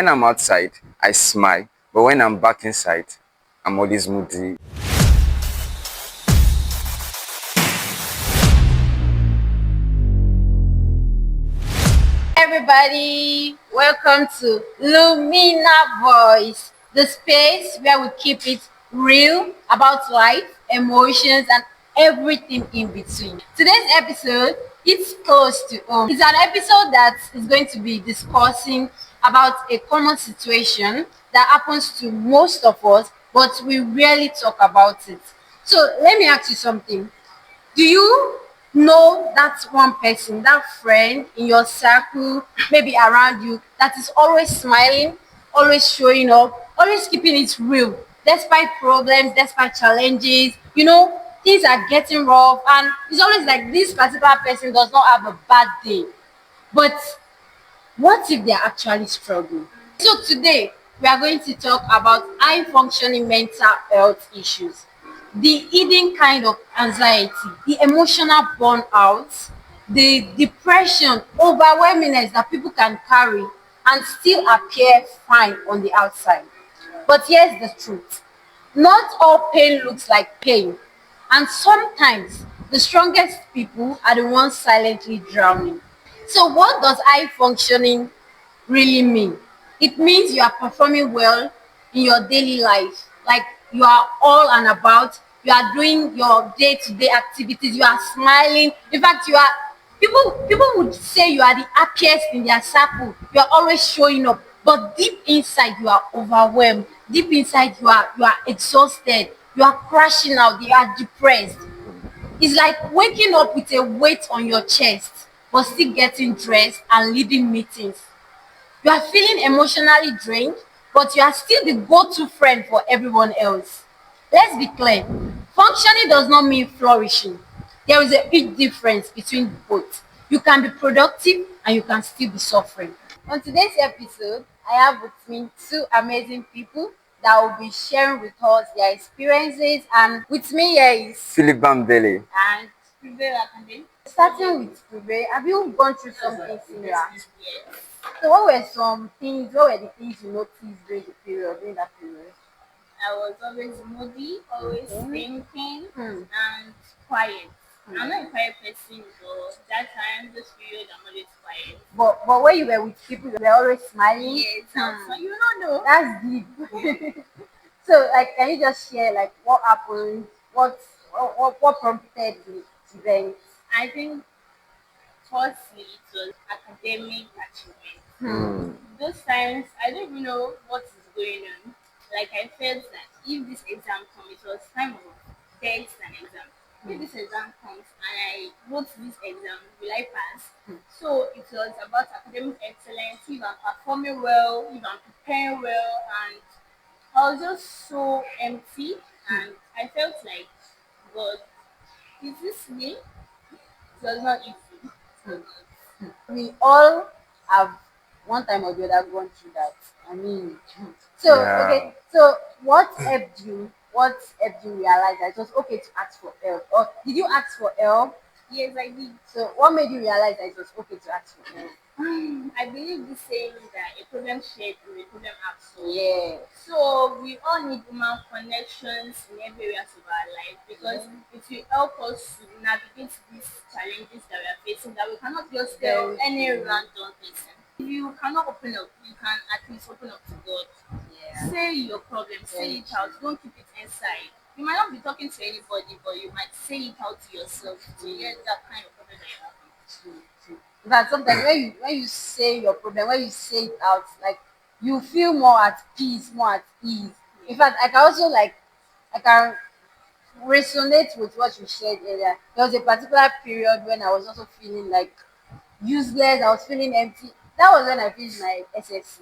When I'm outside, I smile, but when I'm back inside, I'm always moody. Everybody, welcome to Lumina Voice, the space where we keep it real about life, emotions, and everything in between. Today's episode is close to home. It's an episode that is going to be discussing about a common situation that happens to most of us, but we rarely talk about it. So let me ask you something. Do you know that one person, that friend in your circle, maybe around you, that is always smiling, always showing up, always keeping it real, despite problems, despite challenges? Things are getting rough, and it's always like this particular person does not have a bad day. But what if they're actually struggling? So today we are going to talk about high functioning mental health issues, the hidden kind of anxiety, the emotional burnout, the depression, overwhelmingness that people can carry and still appear fine on the outside. But here's the truth. Not all pain looks like pain. And sometimes the strongest people are the ones silently drowning. So, what does high functioning really mean? It means you are performing well in your daily life. Like you are all and about, you are doing your day-to-day activities, you are smiling. In fact, people would say you are the happiest in their circle. You are always showing up. But deep inside you are overwhelmed. Deep inside you are exhausted. You are crashing out, you are depressed. It's like waking up with a weight on your chest, but still getting dressed and leading meetings. You are feeling emotionally drained, but you are still the go-to friend for everyone else. Let's be clear. Functioning does not mean flourishing. There is a big difference between both. You can be productive and you can still be suffering. On today's episode, I have with me two amazing people that will be sharing with us their experiences. And with me here is Philip Bambele. and Prive Akande. Starting with Prive, have you gone through something similar? So what were the things you noticed during that period? I was always moody, always Okay. thinking, Hmm. and quiet. I'm not a quiet person, but that time, this period, I'm always quiet. But when you were with people, you were always smiling. Yes, Hmm. you don't know. That's deep. So like, can you just share like what happened? What prompted the event? I think, firstly, it was academic achievement. Hmm. Those times, I don't even know what is going on. Like, I felt that if this exam comes, it was time of text and exam. If this exam comes and I wrote this exam, will I pass? So it was about academic excellence, if I'm performing well, if I'm preparing well, and I was just so empty and I felt like, God, is this me? It was not easy. It was not. We all have one time or the other gone through that. I mean, so Yeah. okay. So what helped you? What helped you realize that it was okay to ask for help? Or did you ask for help? Yes, I did. So what made you realize that it was okay to ask for help? I believe this saying that a problem shared is a problem absorbed. Yeah. So we all need human connections in every areas of our life because it will help us to navigate these challenges that we are facing that we cannot just tell Very any true. random person. If you cannot open up, you can at least open up to God. Yeah. Say your problem, say Very it out, don't keep it inside. You might not be talking to anybody, but you might say it out to yourself to get that kind of problem that you're having. True, true. But sometimes when you say your problem, when you say it out, like you feel more at peace, more at ease. In fact, I can also like I can resonate with what you shared earlier. There was a particular period when I was also feeling like useless. I was feeling empty. That was when I finished my SSC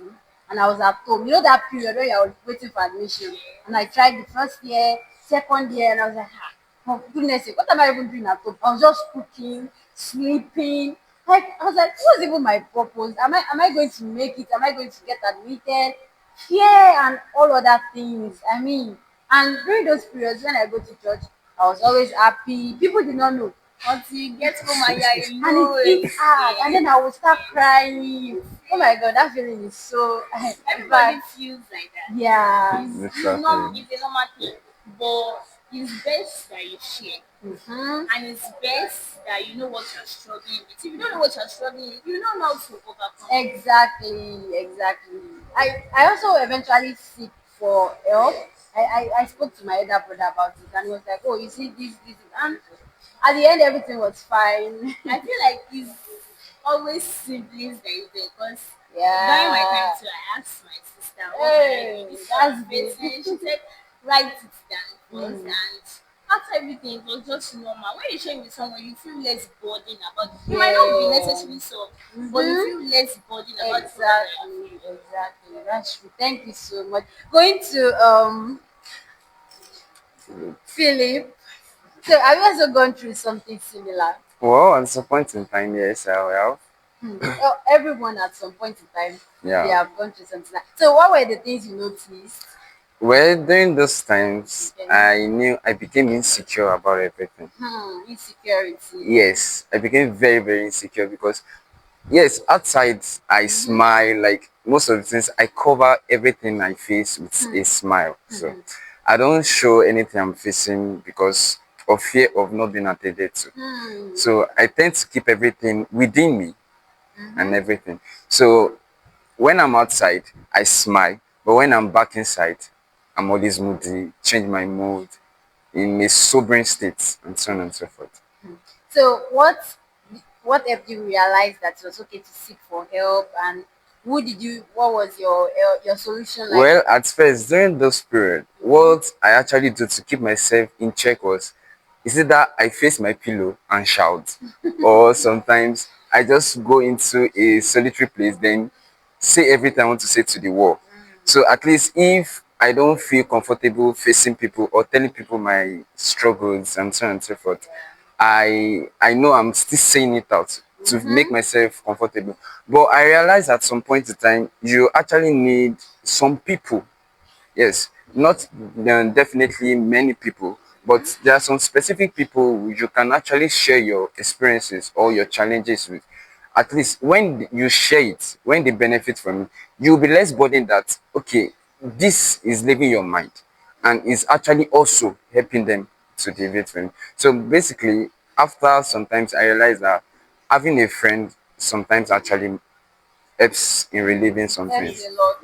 and I was at home. You know that period where I was waiting for admission, and I tried the first year, second year, and I was like, ah, for goodness sake, what am I even doing at home? I was just cooking, sleeping. Like I was like, what's even my purpose? Am I going to make it? Am I going to get admitted? Fear and all other things. And during those periods when I go to church, I was always happy. People did not know. until you get home and you're And it alone. hits hard, and then I will start crying. Oh my god, that feeling is so. In Everybody fact, feels like that. yeah. Exactly. It's a normal thing, but it's best that you share, Mhm. and it's best that you know what you're struggling with. If you don't know what you're struggling with, you don't know how to overcome it. Exactly, exactly. I also eventually seek for help. I spoke to my elder brother about it, and he was like, "Oh, you see this," and at the end everything was fine. I feel like it's always siblings that is there, because during my time Yeah. too, I asked my sister, what can I do? Hey, This is what that's I'm good. facing. She said, write it down first, Mm. and after everything, it was just normal. When you share with someone, you feel less burden about. You might not be Yeah. necessarily solved, but you Mm-hmm. feel less burden about the problem that you're Exactly, feeling. exactly. That's true. Thank you so much. Going to Philip. So have you also gone through something similar? Well, at some point in time, yes, I have. Well, everyone at some point in time they Yeah. have gone through something like. So what were the things you noticed? Well, during those times, Okay. I knew I became insecure about everything. Insecurity. Yes, I became very, very insecure because, yes, outside I Mm-hmm. smile, like most of the things, I cover everything I face with a smile. So I don't show anything I'm facing because of fear of not being attended to. Hmm. So I tend to keep everything within me and Mm-hmm. everything. So when I'm outside, I smile, but when I'm back inside, I'm always moody, change my mood in a sobering state, and so on and so forth. So what helped you realize that it was okay to seek for help, and who did you? What was your solution like? Well, at first, during those period, what I actually do to keep myself in check was, is it that I face my pillow and shout, or sometimes I just go into a solitary place, then say everything I want to say to the wall. So at least if I don't feel comfortable facing people or telling people my struggles and so on and so forth, I know I'm still saying it out to make Mm-hmm. myself comfortable. But I realize at some point in time you actually need some people. Yes, not definitely many people, but there are some specific people you can actually share your experiences or your challenges with. At least when you share it, when they benefit from it, you'll be less burdened that, okay, this is leaving your mind and is actually also helping them to deviate from it. So basically, after sometimes I realized that having a friend sometimes actually helps in relieving some Helps things. a lot.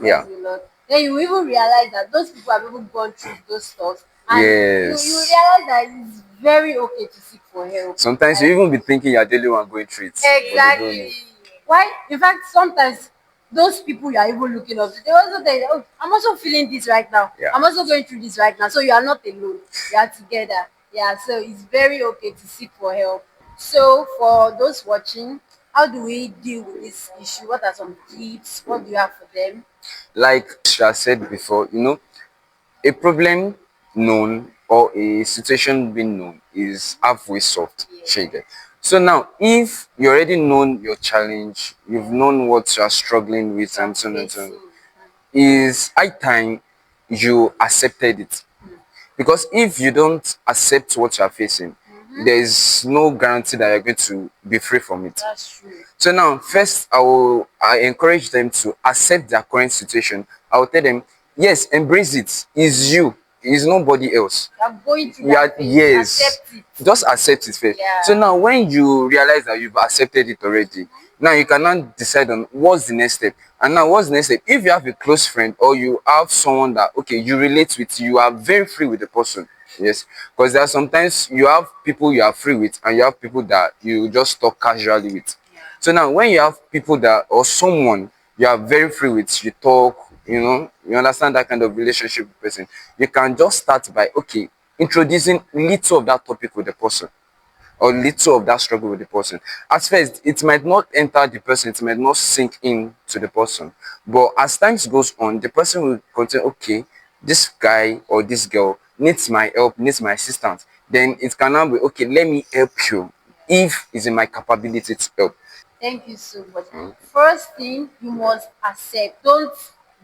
Yeah. Helps a lot. Then you even realize that those people have even gone through those stuff, and you Yes. realize that it's very okay to seek for help. Sometimes you Like even be thinking you're the only one going through it, but you don't exactly. know. Why? In fact, sometimes those people you are even looking up to, they also tell you, "Oh, I'm also feeling this right now. Yeah. I'm also going through this right now." So you are not alone. You are together. Yeah. So it's very okay to seek for help. So for those watching, how do we deal with this issue? What are some tips? What do you have for them? Like I said before, a problem known or a situation being known is halfway solved, Yeah. shaded. So now, if you already known your challenge, you've Yeah. known what you are struggling with, You are and so on and so on, facing. is high time you accepted it. Because if you don't accept what you are facing, there is no guarantee that you're going to be free from it. That's true. So now, first, I encourage them to accept their current situation. I will tell them, yes, embrace it. It's you. It's nobody else. You are going through You that are, phase. yes, Accept it. just accept it first. So Yeah. now, when you realize that you've accepted it already, now you can now decide on what's the next step. And now, what's the next step? If you have a close friend or you have someone that, okay, you relate with, you are very free with the person. Yes, because there are sometimes you have people you are free with, and you have people that you just talk casually with. So now, when you have people that or someone you are very free with, you talk, you understand that kind of relationship with the person, you can just start by, okay, introducing little of that topic with the person or little of that struggle with the person. At first, it might not enter the person, it might not sink in to the person. But as times goes on, the person will continue, okay, this guy or this girl needs my help, needs my assistance. Then it can now be, okay, let me help you if it's in my capability to help. Thank you so much. First thing, you must accept. Don't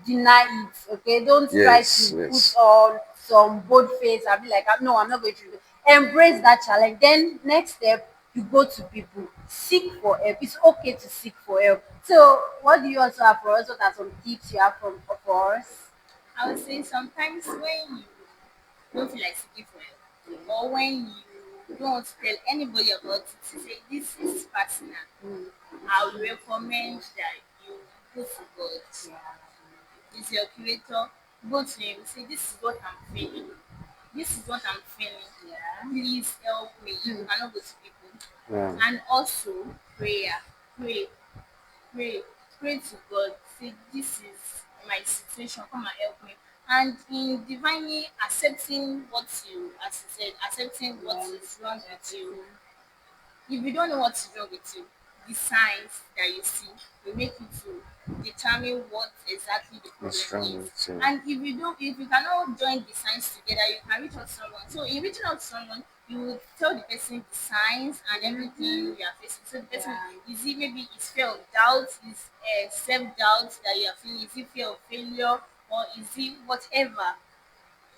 deny it. Okay. Don't try Yes, to put yes. on some bold face and be like, "No, I'm not going to do it." embrace that challenge. Then next step, you go to people, seek for help. It's okay to seek for help. So what do you also have for us? What are some tips you have from for us? I would say sometimes when you don't feel like seeking for help, or when you don't want to tell anybody about it, to say this is personal, I would recommend that you go to God. He's your creator. Go to him. Say, this is what I'm feeling. This is what I'm feeling. Please help me. You cannot go to people. Yeah. And also prayer. Pray, pray, pray to God. Say, this is my situation. Come and help me. And in divinely accepting what you, as you said, accepting what is wrong with you, if you don't know what is wrong with you, the signs that you see will make you to determine what exactly the problem It's wrong is. with you. And if you cannot join the signs together, you can reach out to someone. So in reaching out to someone, you will tell the person the signs and everything you are facing. So the person, is it maybe it's fear of doubt, is self-doubt that you are feeling, is it fear of failure, or is it whatever?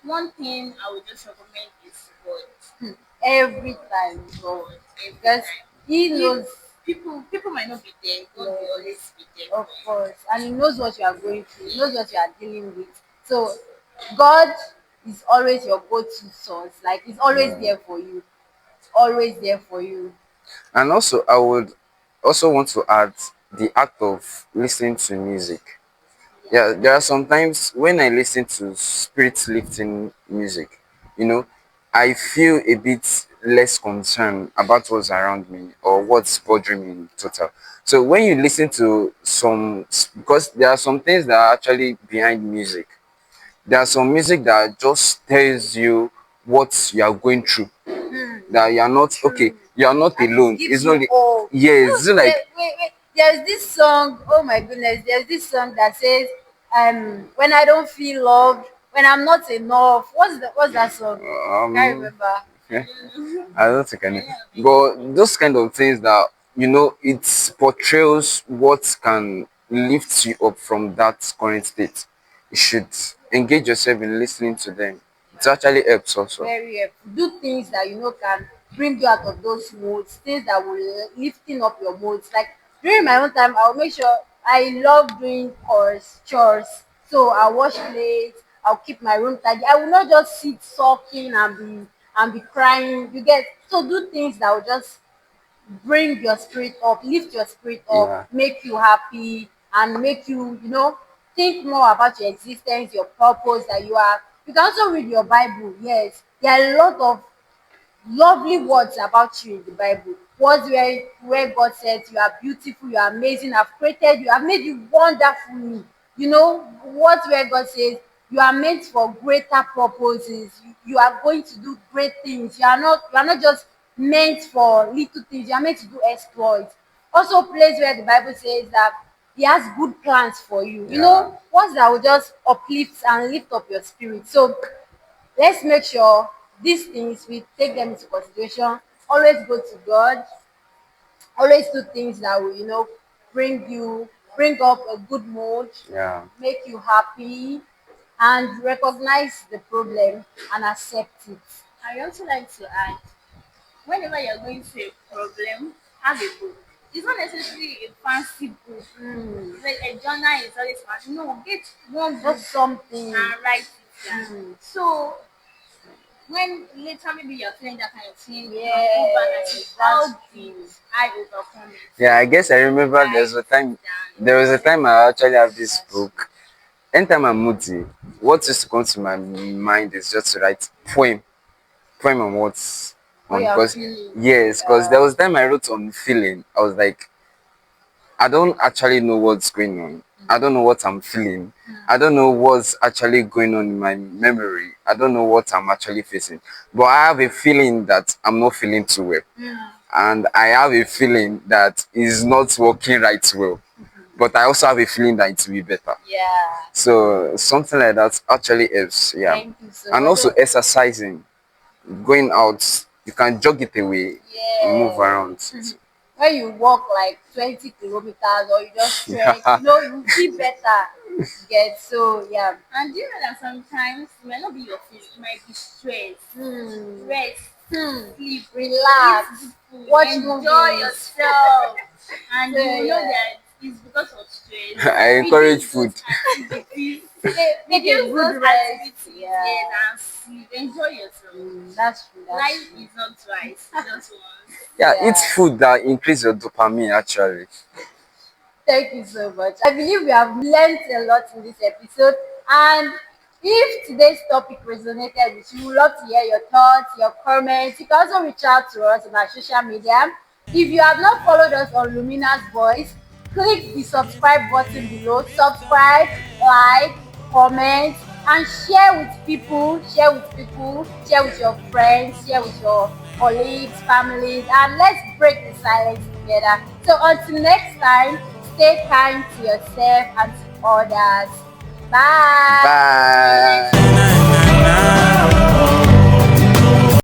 One thing I would just recommend is God. Every time, God, God every because time. He If knows. people might not be there, God will always be there Of for you. course, and He knows what you are going through. He knows what you are dealing with. So, God is always your go-to source. Like He's always Yeah. there for you. Always there for you. And also, I would also want to add the act of listening to music. Yeah, there are sometimes when I listen to spirit lifting music, you know, I feel a bit less concerned about what's around me or what's bothering me in total. So when you listen to some, because there are some things that are actually behind music. There are some music that just tells you what you are going through, that you are not okay, you are not And it alone. gives It's not you hope. yes, it's like Wait. There's this song. Oh my goodness. There's this song that says, when I don't feel loved, when I'm not enough. What's that song? Can't um remember. I yeah, don't know. I don't think I I know. don't have any. But those kind of things that it portrays what can lift you up from that current state. You should engage yourself in listening to them. It actually helps also. Very helpful. Do things that you know can bring you out of those moods, things that will lifting up your moods. Like during my own time, I'll make sure I love doing chores. So I'll wash plates, I'll keep my room tidy. I will not just sit sulking and be crying. You get so do things that will just bring your spirit up, lift your spirit up, Yeah. make you happy, and make you, think more about your existence, your purpose that you are. You can also read your Bible. Yes, there are a lot of lovely words about you in the Bible. Words where God says you are beautiful, you are amazing, I've created you, I've made you wonderfully. Words where God says you are meant for greater purposes. You are going to do great things. You are not just meant for little things, you are meant to do exploits. Also place where the Bible says that He has good plans for you. Yeah. Words that will just uplift and lift up your spirit. So let's make sure these things we take them into consideration. Always go to God. Always do things that will bring up a good mood, Yeah. make you happy, and recognize the problem and accept it. I also like to add, whenever you're going through a problem, have a book. It's not necessarily a fancy book. It's like a journal is always fancy. No, get one book Just something. and write it down. So when later maybe you're feeling that kind of thing, you can go back and say, Yes, how that's did true. I overcome it? Yeah, I guess I remember Write there was a down. time I actually have this book. Anytime I'm moody, what used to come to my mind is just to write poem on what's What on, you are because feeling. yes, because there was time I wrote on feeling. I was like, I don't actually know what's going on. I don't know what I'm feeling. I don't know what's actually going on in my memory. I don't know what I'm actually facing. But I have a feeling that I'm not feeling too well. And I have a feeling that it's not working right well. But I also have a feeling that it will be better. Yeah. So something like that actually helps. Yeah. Thank you so And much. also So, exercising, going out, you can jog it away and move yeah. around. When you walk like 20 kilometers or you just stretch, you feel better. Get so yeah. And do you know that sometimes it might not be your feeling, it might be stress. Hmm. Rest. sleep, Relax, eat good food, watch enjoy movies. yourself, and So you will know yeah, that it's because of stress. I encourage Reduce food. those activities. take a Reduce those good rest. activities, yes, Yeah, and sleep. Enjoy yourself. that's true. That's Life true. is not twice, just once. Yeah, eat Yeah. food that increase your dopamine actually. Thank you so much. I believe we have learned a lot in this episode. And if today's topic resonated with you, we would love to hear your thoughts, your comments. You can also reach out to us on our social media. If you have not followed us on Lumina's Voice, click the subscribe button below. Subscribe, like, comment, and share with your friends, share with your colleagues, families, and let's break the silence together. So until next time, stay kind to yourself and to others. Bye. See you next Bye. time.